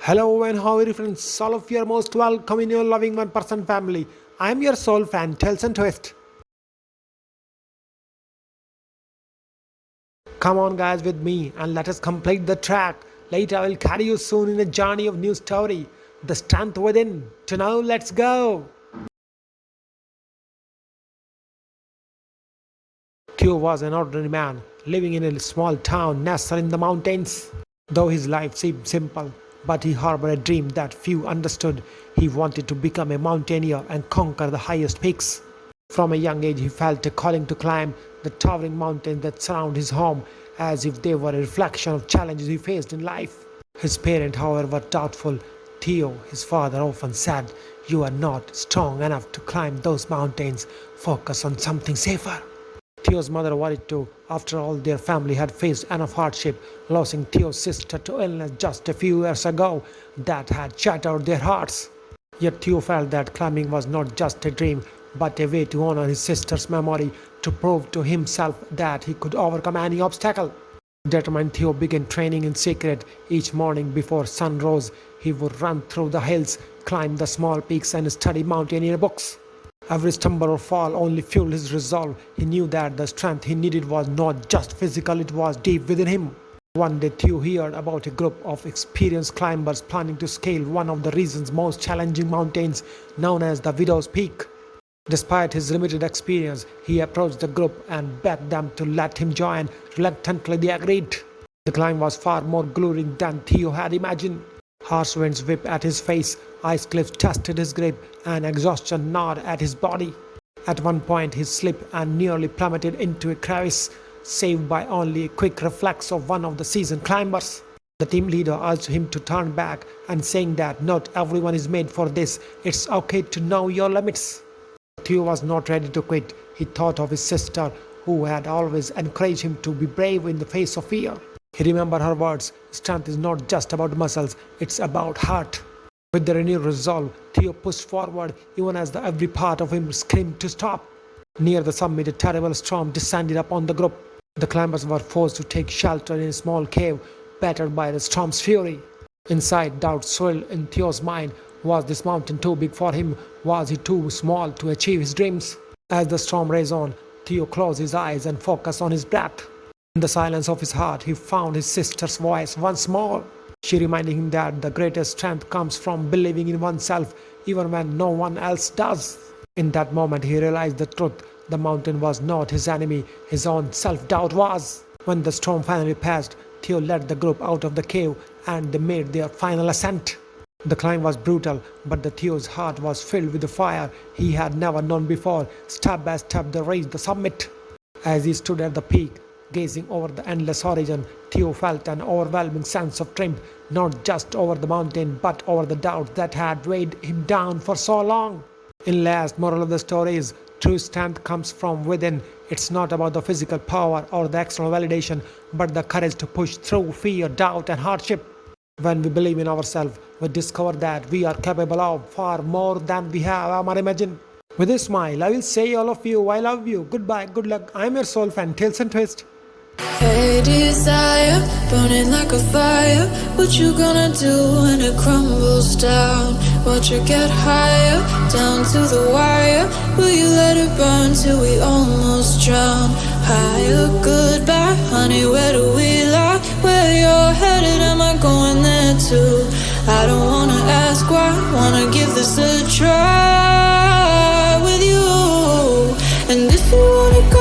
Hello and how are you friends? All of you are most welcome in your loving one person family. I am your soul fan, Tales and Twist. Come on guys with me and let us complete the track. Later I will carry you soon in a journey of new story. The strength within. To now let's go. Theo was an ordinary man living in a small town nestled in the mountains. Though his life seemed simple, but he harbored a dream that few understood. He wanted to become a mountaineer and conquer the highest peaks. From a young age, he felt a calling to climb the towering mountains that surround his home, as if they were a reflection of challenges he faced in life. His parents, however, were doubtful. Theo, his father, often said, "You are not strong enough to climb those mountains. Focus on something safer." Theo's mother worried too. After all, their family had faced enough hardship, losing Theo's sister to illness just a few years ago that had shattered their hearts. Yet Theo felt that climbing was not just a dream, but a way to honor his sister's memory, to prove to himself that he could overcome any obstacle. Determined, Theo began training in secret. Each morning before sun rose, he would run through the hills, climb the small peaks, and study mountaineer books. Every stumble or fall only fueled his resolve. He knew that the strength he needed was not just physical, it was deep within him. One day Theo heard about a group of experienced climbers planning to scale one of the region's most challenging mountains, known as the Widow's Peak. Despite his limited experience, he approached the group and begged them to let him join. Reluctantly they agreed. The climb was far more grueling than Theo had imagined. Harsh winds whipped at his face, ice cliffs tested his grip, and exhaustion gnawed at his body. At one point he slipped and nearly plummeted into a crevice, saved by only a quick reflex of one of the seasoned climbers. The team leader urged him to turn back and saying that not everyone is made for this, it's okay to know your limits. Theo was not ready to quit. He thought of his sister, who had always encouraged him to be brave in the face of fear. He remembered her words, "Strength is not just about muscles, it's about heart." With the renewed resolve, Theo pushed forward, even as every part of him screamed to stop. Near the summit, a terrible storm descended upon the group. The climbers were forced to take shelter in a small cave, battered by the storm's fury. Inside, doubt swirled in Theo's mind. Was this mountain too big for him? Was he too small to achieve his dreams? As the storm raged on, Theo closed his eyes and focused on his breath. In the silence of his heart, he found his sister's voice once more. She reminded him that the greatest strength comes from believing in oneself, even when no one else does. In that moment, he realized the truth. The mountain was not his enemy, his own self-doubt was. When the storm finally passed, Theo led the group out of the cave and they made their final ascent. The climb was brutal, but Theo's heart was filled with a fire he had never known before. Step by step, they reached the summit. As he stood at the peak, gazing over the endless horizon, Theo felt an overwhelming sense of triumph, not just over the mountain, but over the doubts that had weighed him down for so long. In last, moral of the story is, true strength comes from within. It's not about the physical power or the external validation, but the courage to push through fear, doubt, and hardship. When we believe in ourselves, we discover that we are capable of far more than we have ever imagined. With a smile, I will say all of you, I love you. Goodbye, good luck. I am your soul fan, Tales and Twist. Hey desire, burning like a fire. What you gonna do when it crumbles down? Watch it get higher, down to the wire. Will you let it burn till we almost drown? Higher, goodbye, honey, where do we lie? Where you're headed, am I going there too? I don't wanna ask why, wanna give this a try with you. And if you wanna